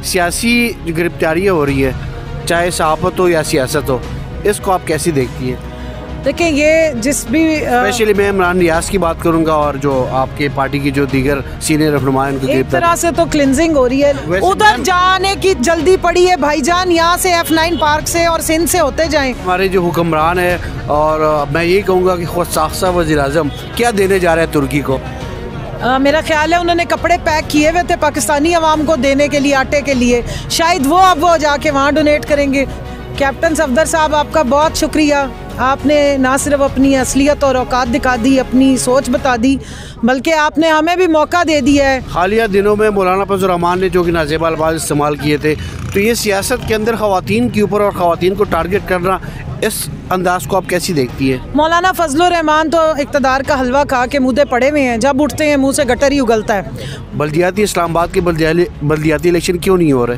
सियासी गिरफ्तारियाँ हो रही है, चाहे सहाफ़त हो या सियासत हो, इसको आप कैसी देखती हैं? देखिए, ये जिस भी स्पेशली मैं इमरान रियाज की बात करूंगा और जो आपके पार्टी की जो दीगर सीनियर रहनुमा हैं, एक तरह से तो क्लिनजिंग हो रही है। उधर जाने की जल्दी पड़ी है भाईजान, यहाँ से F9 पार्क से और सिंध से होते जाएं। हमारे जो हुक्मरान है, और मैं यही कहूँगा कि खुद साख्ता वज़ीर-ए-आज़म क्या देने जा रहे हैं तुर्की को? मेरा ख्याल है उन्होंने कपड़े पैक किए हुए थे पाकिस्तानी अवाम को देने के लिए, आटे के लिए। शायद वो जाके वहाँ डोनेट करेंगे। कैप्टन सफदर साहब, आपका बहुत शुक्रिया। आपने ना सिर्फ अपनी असलियत और औकात दिखा दी, अपनी सोच बता दी, बल्कि आपने हमें भी मौका दे दिया है। हालिया दिनों में मौलाना फजल रहमान ने जो कि नाज़ेब अल्फाज इस्तेमाल किए थे, तो ये सियासत के अंदर ख़वातीन के ऊपर और ख़वातीन को टारगेट करना, इस अंदाज को आप कैसी देखती है? मौलाना फजल रहमान तो इक़्तिदार का हलवा खा के मुँह पड़े हुए हैं, जब उठते हैं मुँह से गटर ही उगलता है। बल्दियाती इस्लामाबाद के बल्दियाती इलेक्शन क्यों नहीं हो रहे?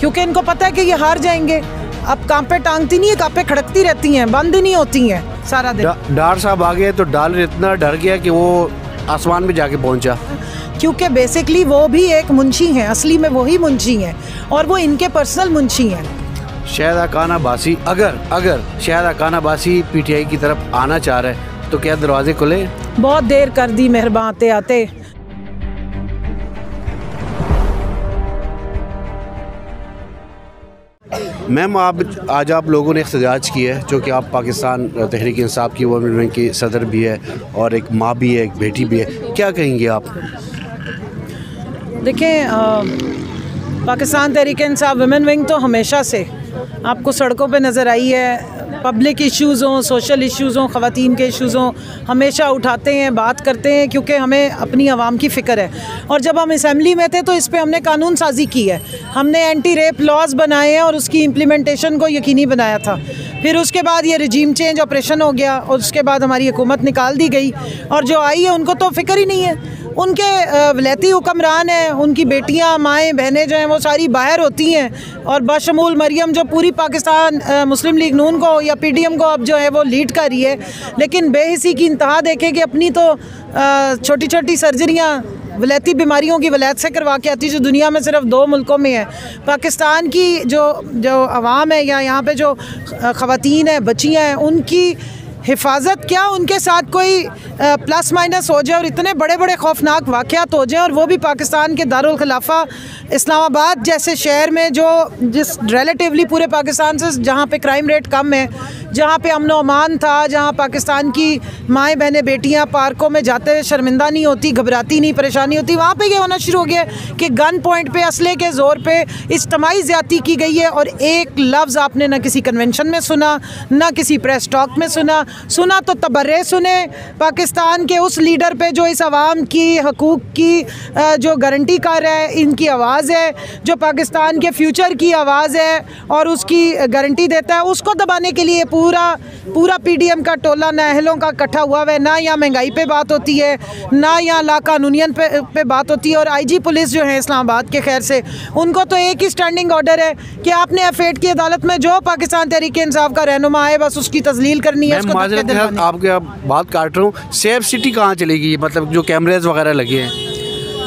क्योंकि इनको पता है कि ये हार जाएंगे। अब कांपे टांगती नहीं है, कांपे खड़कती रहती हैं, बंद ही नहीं होती हैं सारा दिन। डार साहब आ गए तो डाल इतना डर गया कि वो आसमान में जाके पहुंचा। क्योंकि बेसिकली वो भी एक मुंशी हैं, असली में वही मुंशी हैं और वो इनके पर्सनल मुंशी हैं। शाहिदा खान अब्बासी, अगर शाहिदा खान अब्बासी PTI की तरफ आना चाह रहे हैं तो क्या दरवाजे खुले? बहुत देर कर दी मेहरबान आते आते। मैम, आज आप लोगों ने एहतजाज किया है, जो कि आप पाकिस्तान तहरीक इंसाफ की वुमेन विंग की सदर भी है और एक माँ भी है, एक बेटी भी है, क्या कहेंगे आप? देखिए, पाकिस्तान तहरीक इंसाफ वुमेन विंग तो हमेशा से आपको सड़कों पे नज़र आई है। पब्लिक इश्यूज़ हों, सोशल इश्यूज़ हों, ख़वातीन के इश्यूज़ हों, हमेशा उठाते हैं, बात करते हैं, क्योंकि हमें अपनी आवाम की फ़िक्र है। और जब हम असम्बली में थे तो इस पे हमने कानून साजी की है, हमने एंटी रेप लॉज बनाए हैं और उसकी इम्प्लीमेंटेशन को यकीनी बनाया था। फिर उसके बाद ये रजीम चेंज ऑपरेशन हो गया और उसके बाद हमारी हुकूमत निकाल दी गई, और जो आई है उनको तो फ़िक्र ही नहीं है। उनके वलैती हुक्मरान हैं, उनकी बेटियां, माएँ, बहनें जो हैं वो सारी बाहर होती हैं, और बशमूल मरियम जो पूरी पाकिस्तान मुस्लिम लीग नून को या PDM को अब जो है वो लीड कर रही है। लेकिन बेहिसी की इंतहा देखें कि अपनी तो छोटी छोटी सर्जरियाँ वलैती बीमारियों की वलैत से करवा के आती, जो दुनिया में सिर्फ 2 मुल्कों में है। पाकिस्तान की जो आवाम है या यहाँ पे जो ख़वातीन हैं, बच्चियाँ हैं, उनकी हिफाजत क्या, उनके साथ कोई प्लस माइनस हो जाए और इतने बड़े बड़े खौफनाक वाक़यात हो जाए, और वो भी पाकिस्तान के दारुल खिलाफा इस्लामाबाद जैसे शहर में, जो जिस रिलेटिवली पूरे पाकिस्तान से जहाँ पे क्राइम रेट कम है, जहाँ पे अमन अमान था, जहाँ पाकिस्तान की माएँ बहनें बेटियाँ पार्कों में जाते हुए शर्मिंदा नहीं होती, घबराती नहीं, परेशानी होती, वहाँ पे ये होना शुरू हो गया कि गन पॉइंट पे, असले के ज़ोर पे इज्तिमाई ज़्यादती की गई है। और एक लफ्ज़ आपने ना किसी कन्वेंशन में सुना, ना किसी प्रेस टॉक में सुना तो तबर्रे सुने पाकिस्तान के उस लीडर पे जो इस आवाम की हकूक़ की जो गारंटी कर रहा है, इनकी आवाज़ है, जो पाकिस्तान के फ्यूचर की आवाज़ है और उसकी गारंटी देता है, उसको दबाने के लिए पूरा PDM का टोला नाअहलों का इकट्ठा हुआ है। ना यहाँ महंगाई पे बात होती है, ना यहाँ लाकानूनियत पे बात होती है। और IG पुलिस जो है इस्लामाबाद के, खैर से उनको तो एक ही स्टैंडिंग ऑर्डर है कि आपने F8 की अदालत में जो पाकिस्तान तहरीक इंसाफ का रहनुमा है, बस उसकी तजलील करनी है। आपके बात काट रहा हूँ, सेफ सिटी कहाँ चलेगी, मतलब जो कैमरेज वगैरह लगे हैं?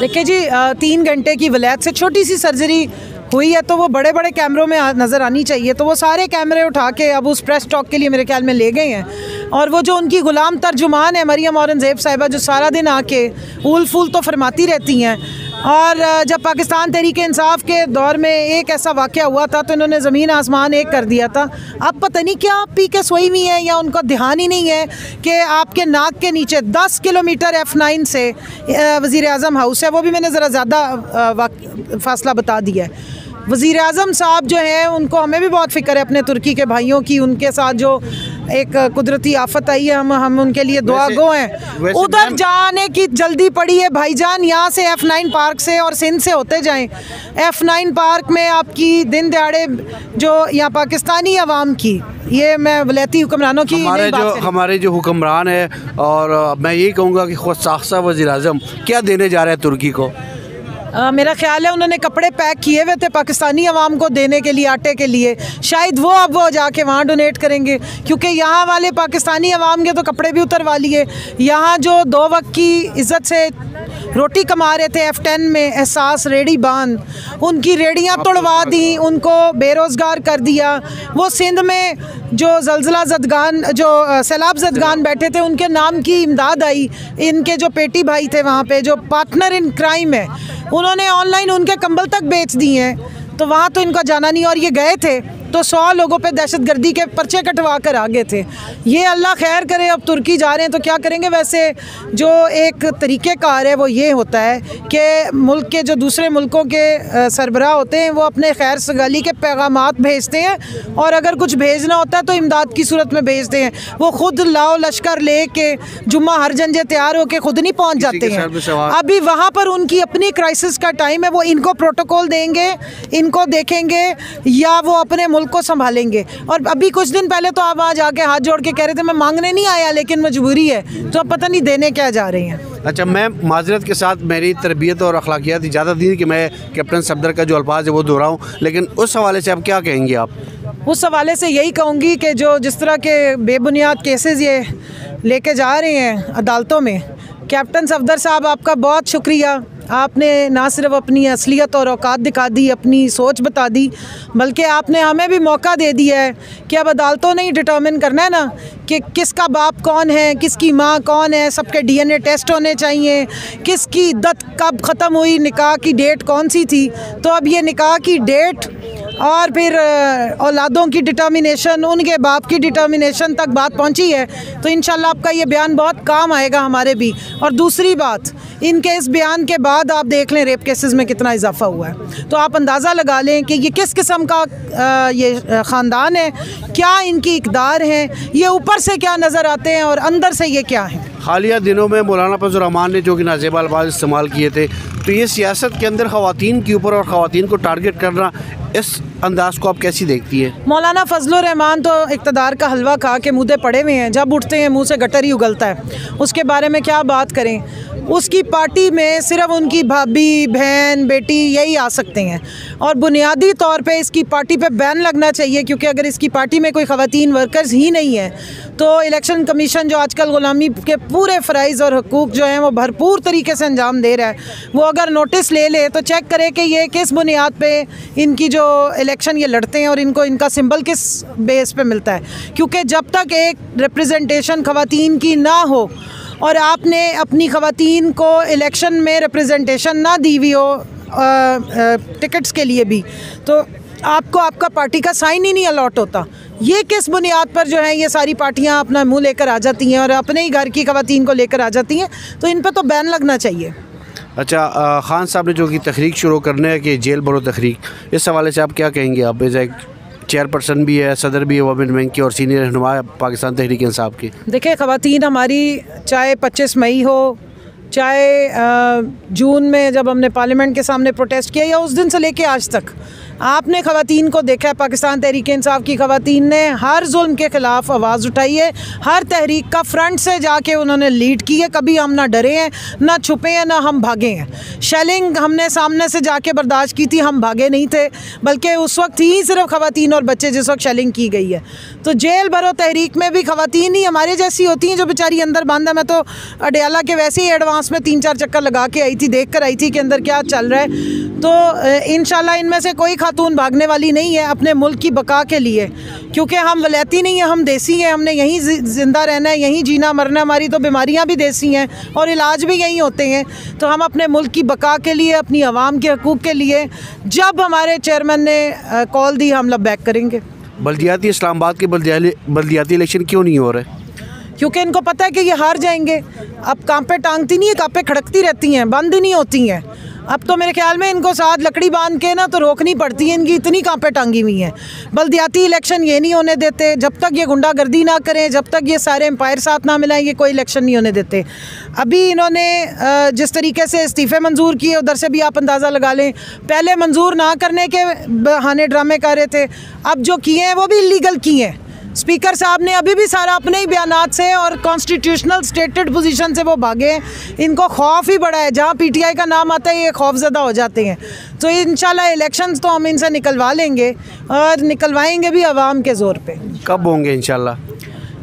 देखिए जी, 3 घंटे की वलैत से छोटी सी सर्जरी हुई है, तो वो बड़े बड़े कैमरों में नज़र आनी चाहिए। तो वो सारे कैमरे उठा के अब उस प्रेस टॉक के लिए मेरे ख्याल में ले गए हैं। और वो जो उनकी गुलाम तर्जुमान है मरियम औरंगज़ेब साहिबा, जो सारा दिन आके ऊल फूल तो फरमाती रहती हैं। और जब पाकिस्तान तहरीक इंसाफ के दौर में एक ऐसा वाक़या हुआ था तो इन्होंने ज़मीन आसमान एक कर दिया था। अब पता नहीं क्या पी के सोई हुई है या उनका ध्यान ही नहीं है कि आपके नाक के नीचे 10 किलोमीटर F9 से वज़ीर-ए-आज़म हाउस है, वो भी मैंने ज़रा ज़्यादा फासला बता दिया है। वज़ीर-ए-आज़म साहब जो हैं उनको हमें भी बहुत फ़िक्र है अपने तुर्की के भाइयों की, उनके साथ जो एक कुदरती आफत आई है, हम उनके लिए दुआ गो हैं। उधर जाने की जल्दी पड़ी है भाईजान, यहाँ से F9 पार्क से और सिंध से होते जाएं। F9 पार्क में आपकी दिन दहाड़े जो यहाँ पाकिस्तानी अवाम की, ये मैं वलैती हुक्मरानों की हमारे जो हुक्मरान है, और मैं यही कहूँगा कि खुद साख्ता वज़ीर-ए-आज़म क्या देने जा रहे हैं तुर्की को? मेरा ख्याल है उन्होंने कपड़े पैक किए हुए थे पाकिस्तानी अवाम को देने के लिए, आटे के लिए। शायद वो जाके वहाँ डोनेट करेंगे, क्योंकि यहाँ वाले पाकिस्तानी अवाम के तो कपड़े भी उतरवा लिए। यहाँ जो 2 वक्त की इज़्ज़त से रोटी कमा रहे थे F10 में, एहसास रेडी बांध, उनकी रेडियां तोड़वा दी, उनको बेरोज़गार कर दिया। वो सिंध में जो ज़लज़ला ज़दगान, जो सैलाब ज़दगान बैठे थे, उनके नाम की इमदाद आई। इनके जो पेटी भाई थे वहाँ पे, जो पार्टनर इन क्राइम है, उन्होंने ऑनलाइन उनके कंबल तक बेच दिए हैं। तो वहाँ तो इनका जाना नहीं, और ये गए थे तो 100 लोगों पे दहशतगर्दी के पर्चे कटवा कर आ गए थे। ये अल्लाह खैर करे, अब तुर्की जा रहे हैं तो क्या करेंगे। वैसे जो एक तरीक़ेकार है वो ये होता है कि मुल्क के जो दूसरे मुल्कों के सरबराह होते हैं वो अपने खैर सगाली के पैगामात भेजते हैं, और अगर कुछ भेजना होता है तो इमदाद की सूरत में भेजते हैं। वो ख़ुद लाओ लश्कर ले के जुम्मा हर जंजे तैयार होकर ख़ुद नहीं पहुँच जाते हैं। अभी वहाँ पर उनकी अपनी क्राइसिस का टाइम है, वो इनको प्रोटोकॉल देंगे, इनको देखेंगे, या वो अपने मुल्क को संभालेंगे। और अभी कुछ दिन पहले तो आप वहाँ जाके हाथ जोड़ के कह रहे थे मैं मांगने नहीं आया लेकिन मजबूरी है, तो अब पता नहीं देने क्या जा रहे हैं। अच्छा, मैं माजरत के साथ, मेरी तरबियत और अखलाकियात इजाज़त दी कि मैं कैप्टन सफदर का जो अल्फाज है वो दोहराऊँ, लेकिन उस हवाले से आप क्या कहेंगे? आप उस हवाले से यही कहूँगी कि जो जिस तरह के बेबुनियाद केसेस ये लेके जा रहे हैं अदालतों में, कैप्टन सफदर साहब आपका बहुत शुक्रिया। आपने ना सिर्फ अपनी असलियत और औकात दिखा दी, अपनी सोच बता दी, बल्कि आपने हमें भी मौका दे दिया है कि अब अदालतों ने ही डिटर्मिन करना है ना कि किसका बाप कौन है, किसकी माँ कौन है, सबके DNA टेस्ट होने चाहिए, किसकी इद्दत कब ख़त्म हुई, निकाह की डेट कौन सी थी। तो अब ये निकाह की डेट और फिर औलादों की डिटर्मिनेशन, उनके बाप की डिटर्मिनेशन तक बात पहुंची है, तो इंशाल्लाह आपका ये बयान बहुत काम आएगा हमारे भी। और दूसरी बात, इनके इस बयान के बाद आप देख लें रेप केसेस में कितना इजाफा हुआ है, तो आप अंदाज़ा लगा लें कि ये किस किस्म का ये ख़ानदान है, क्या इनकी इक़दार हैं, ये ऊपर से क्या नज़र आते हैं और अंदर से ये क्या हैं। हालिया दिनों में मौलाना फजल रहमान ने जो कि नाजेब अल्फाज इस्तेमाल किए थे, तो ये सियासत के अंदर ख़वातीन के ऊपर और ख़वातीन को टारगेट करना, इस अंदाज़ को आप कैसी देखती है? मौलाना फजल रहमान तो इक़्तिदार का हलवा खा के मुँह पड़े हुए हैं, जब उठते हैं मुँह से गटर ही उगलता है, उसके बारे में क्या बात करें। उसकी पार्टी में सिर्फ उनकी भाभी, बहन, बेटी यही आ सकते हैं, और बुनियादी तौर पे इसकी पार्टी पे बैन लगना चाहिए, क्योंकि अगर इसकी पार्टी में कोई ख़वातीन वर्कर्स ही नहीं है तो इलेक्शन कमीशन जो आजकल ग़ुलामी के पूरे फ़राइज़ और हकूक़ जो हैं वो भरपूर तरीके से अंजाम दे रहा है, वो अगर नोटिस ले ले तो चेक करे कि ये किस बुनियाद पे इनकी जो इलेक्शन ये लड़ते हैं और इनको इनका सिंबल किस बेस पे मिलता है। क्योंकि जब तक एक रिप्रेजेंटेशन ख़वातीन की ना हो और आपने अपनी ख़वातीन को इलेक्शन में रिप्रेजेंटेशन ना दी हुई हो टिकट्स के लिए भी, तो आपको आपका पार्टी का साइन ही नहीं अलॉट होता। ये किस बुनियाद पर जो है ये सारी पार्टियां अपना मुंह लेकर आ जाती हैं और अपने ही घर की ख़वातीन को लेकर आ जाती हैं, तो इन पर तो बैन लगना चाहिए। अच्छा, खान साहब ने जो कि तहरीक शुरू करने है कि जेल भरो तहरीक, इस हवाले से आप क्या कहेंगे? आप एज एक चेयरपर्सन भी है, सदर भी है वुमेन विंग की और सीनियर रहनुमा पाकिस्तान तहरीक इंसाफ की। देखिए, ख़वातीन हमारी चाहे 25 मई हो, चाहे जून में जब हमने पार्लियामेंट के सामने प्रोटेस्ट किया, या उस दिन से लेके आज तक आपने ख़वातीन को देखा है। पाकिस्तान तहरीक इंसाफ की ख़वातीन ने हर जुल्म के ख़िलाफ़ आवाज़ उठाई है, हर तहरीक का फ्रंट से जाके उन्होंने लीड की है। कभी हम ना डरे हैं, ना छुपे हैं, ना हम भागे हैं। शेलिंग हमने सामने से जाके बर्दाश्त की थी, हम भागे नहीं थे, बल्कि उस वक्त ही सिर्फ ख़वातीन और बच्चे जिस वक्त शेलिंग की गई है। तो जेल भरो तहरीक में भी ख़वातीन ही हमारे जैसी होती हैं जो बेचारी अंदर बंद है। मैं तो अडयाला के वैसे ही एडवांस में 3-4 चक्कर लगा के आई थी, देख कर आई थी कि अंदर क्या चल रहा है। तो इंशाल्लाह इनमें से कोई खातून भागने वाली नहीं है अपने मुल्क की बका के लिए, क्योंकि हम वलैती नहीं हैं, हम देसी हैं, हमने यहीं ज़िंदा रहना है, यहीं जीना मरना। हमारी तो बीमारियां भी देसी हैं और इलाज भी यहीं होते हैं। तो हम अपने मुल्क की बका के लिए, अपनी आवाम के हकूक़ के लिए जब हमारे चेयरमैन ने कॉल दी, हम लबैक करेंगे। बल्दियाती इस्लामाबाद के बल्दियाती इलेक्शन क्यों नहीं हो रहे? क्योंकि इनको पता है कि ये हार जाएंगे। अब कांपे टांगती नहीं है, कांपे खड़कती रहती हैं, बंद ही नहीं होती हैं। अब तो मेरे ख्याल में इनको साथ लकड़ी बांध के ना तो रोकनी पड़ती है, इनकी इतनी कांपे टांगी हुई हैं। बल्दियाती इलेक्शन ये नहीं होने देते, जब तक ये गुंडागर्दी ना करें, जब तक ये सारे एम्पायर साथ ना मिलाएं, ये कोई इलेक्शन नहीं होने देते। अभी इन्होंने जिस तरीके से इस्तीफ़े मंजूर किए, उधर से भी आप अंदाज़ा लगा लें। पहले मंजूर ना करने के बहाने ड्रामे कर रहे थे, अब जो किए हैं वो भी इलीगल किए हैं। स्पीकर साहब ने अभी भी सारा अपने ही बयानात से और कॉन्स्टिट्यूशनल स्टेटेड पोजीशन से वो भागे हैं। इनको खौफ ही बड़ा है, जहाँ पीटीआई का नाम आता है ये खौफज़दा हो जाते हैं। तो इंशाल्लाह इलेक्शंस तो हम इनसे निकलवा लेंगे और निकलवाएंगे भी आवाम के ज़ोर पे। कब होंगे?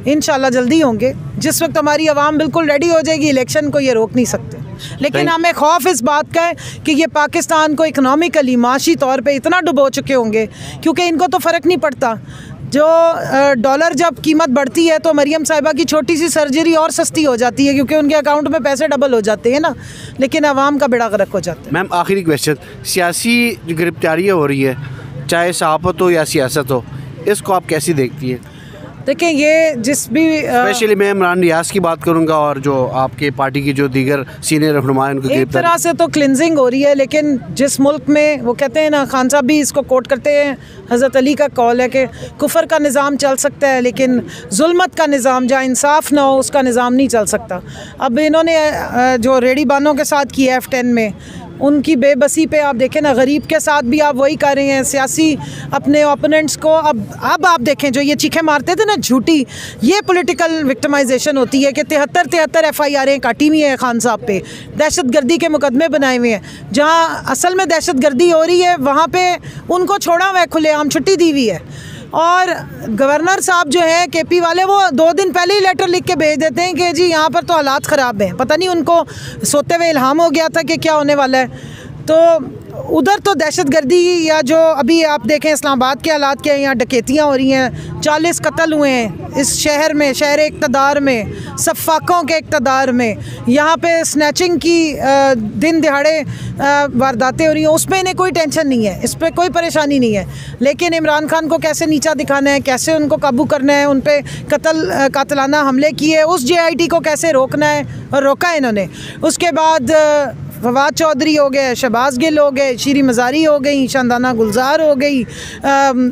इंशाल्लाह जल्दी होंगे। जिस वक्त हमारी आवाम बिल्कुल रेडी हो जाएगी इलेक्शन को, ये रोक नहीं सकते। लेकिन हमें खौफ इस बात का है कि ये पाकिस्तान को इकनॉमिकली माशी तौर पे इतना डुबो चुके होंगे, क्योंकि इनको तो फ़र्क नहीं पड़ता। जो डॉलर जब कीमत बढ़ती है तो मरियम साहिबा की छोटी सी सर्जरी और सस्ती हो जाती है, क्योंकि उनके अकाउंट में पैसे डबल हो जाते हैं ना, लेकिन आवाम का बेड़ा गर्क हो जाता है। मैम आखिरी क्वेश्चन, सियासी गिरफ्तारियाँ हो रही है, चाहे सहाफ़त हो या सियासत हो, इसको आप कैसी देखती हैं? देखिए, ये जिस भी स्पेशली मैं इमरान रियाज की बात करूंगा और जो आपके पार्टी की जो दीगर सीनियर रहनुमा हैं उनको एक तरह से तो क्लिनजिंग हो रही है, लेकिन जिस मुल्क में वो कहते हैं ना, खान साहब भी इसको कोट करते हैं, हज़रत अली का कौल है कि कुफर का निज़ाम चल सकता है लेकिन जुल्मत का निज़ाम जहाँ इंसाफ ना हो उसका निज़ाम नहीं चल सकता। अब इन्होंने जो रेडी बानों के साथ किया F10 में, उनकी बेबसी पे आप देखें ना, गरीब के साथ भी आप वही कर रहे हैं, सियासी अपने ओपोनेंट्स को। अब आप देखें, जो ये चीखें मारते थे ना झूठी, ये पॉलिटिकल विक्टिमाइजेशन होती है कि 73 FIR काटी हुई है खान साहब पे, दहशतगर्दी के मुकदमे बनाए हुए हैं। जहाँ असल में दहशतगर्दी हो रही है वहाँ पे उनको छोड़ा हुआ है, खुलेआम छुट्टी दी हुई है। और गवर्नर साहब जो हैं KP वाले, वो 2 दिन पहले ही लेटर लिख के भेज देते हैं कि जी यहाँ पर तो हालात ख़राब हैं। पता नहीं उनको सोते हुए इल्हाम हो गया था कि क्या होने वाला है। तो उधर तो दहशतगर्दी, या जो अभी आप देखें इस्लामाबाद के हालात क्या हैं, यहाँ डकैतियाँ हो रही हैं, 40 कत्ल हुए हैं इस शहर में, शहर इक़्तिदार में, सफ़ाकों के इक़्तिदार में। यहाँ पे स्नैचिंग की दिन दिहाड़े वारदातें हो रही हैं, उसमें इन्हें कोई टेंशन नहीं है, इस पर कोई परेशानी नहीं है। लेकिन इमरान खान को कैसे नीचा दिखाना है, कैसे उनको काबू करना है, उन पर कातलाना हमले किए, उस JIT को कैसे रोकना है, और रोका है इन्होंने। उसके बाद फवाद चौधरी हो गए, शहबाज गिल हो गए, शीरी मज़ारी हो गई, शानदाना गुलजार हो गई,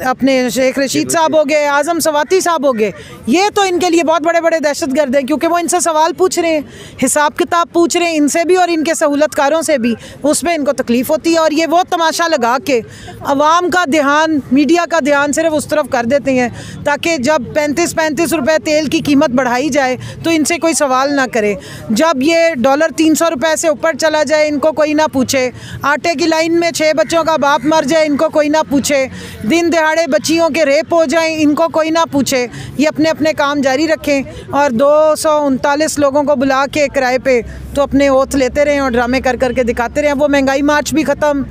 अपने शेख रशीद साहब हो गए, आज़म सवाती साहब हो गए। ये तो इनके लिए बहुत बड़े बड़े दहशतगर्द हैं, क्योंकि वो इनसे सवाल पूछ रहे हैं, हिसाब किताब पूछ रहे हैं इनसे भी और इनके सहूलतकारों से भी, उसमें इनको तकलीफ़ होती है। और ये वो तमाशा लगा के अवाम का ध्यान, मीडिया का ध्यान सिर्फ उस तरफ कर देते हैं, ताकि जब 35 रुपये तेल की कीमत बढ़ाई जाए तो इनसे कोई सवाल ना करे। जब ये डॉलर 300 रुपये से ऊपर चला जाए, इनको कोई ना पूछे। आटे की लाइन में 6 बच्चों का बाप मर जाए, इनको कोई ना पूछे। दिन दिहाड़े बच्चियों के रेप हो जाएं, इनको कोई ना पूछे। ये अपने अपने काम जारी रखें और 239 लोगों को बुला के किराए पे तो अपने ओथ लेते रहें और ड्रामे कर करके दिखाते रहें। वो महंगाई मार्च भी ख़त्म,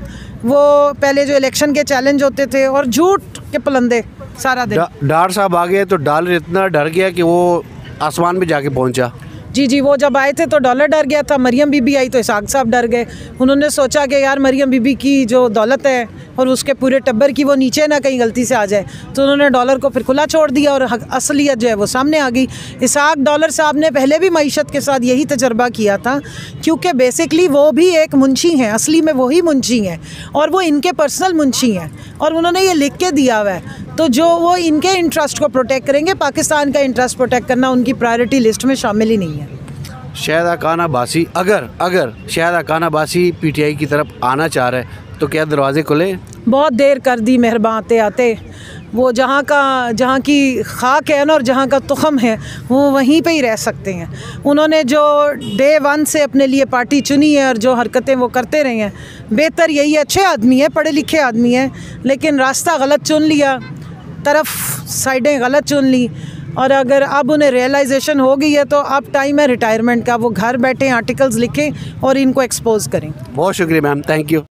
वो पहले जो इलेक्शन के चैलेंज होते थे, और झूठ के पलंदे सारा दिन। डार साहब आ गए तो डॉलर इतना डर गया कि वो आसमान में जाके पहुंचा। जी, वो जब आए थे तो डॉलर डर गया था, मरियम बीबी आई तो इसहाक साहब डर गए। उन्होंने सोचा कि यार मरियम बीबी की जो दौलत है और उसके पूरे टब्बर की, वो नीचे ना कहीं गलती से आ जाए, तो उन्होंने डॉलर को फिर खुला छोड़ दिया और असलियत जो है वो सामने आ गई। इसहाक डॉलर साहब ने पहले भी मईशत के साथ यही तजर्बा किया था, क्योंकि बेसिकली वो भी एक मुंशी हैं, असली में वही मुंशी हैं और वो इनके पर्सनल मुंशी हैं, और उन्होंने ये लिख के दिया हुआ है। तो जो वो इनके इंटरेस्ट को प्रोटेक्ट करेंगे, पाकिस्तान का इंटरेस्ट प्रोटेक्ट करना उनकी प्रायोरिटी लिस्ट में शामिल ही नहीं है। शाहिदा खान अब्बासी, अगर शाहिदा खान अब्बासी PTI की तरफ आना चाह रहे हैं तो क्या दरवाजे खुले? बहुत देर कर दी मेहरबान आते आते। वो जहाँ की खाक है ना और जहाँ का तुख़म है, वो वहीं पे ही रह सकते हैं। उन्होंने जो डे 1 से अपने लिए पार्टी चुनी है और जो हरकतें वो करते रहे हैं, बेहतर यही है। अच्छे आदमी है, पढ़े लिखे आदमी है, लेकिन रास्ता गलत चुन लिया, तरफ साइडें गलत चुन ली, और अगर अब उन्हें रियलाइजेशन हो गई है तो अब टाइम है रिटायरमेंट का। वो घर बैठे आर्टिकल्स लिखें और इनको एक्सपोज करें। बहुत शुक्रिया मैम, थैंक यू।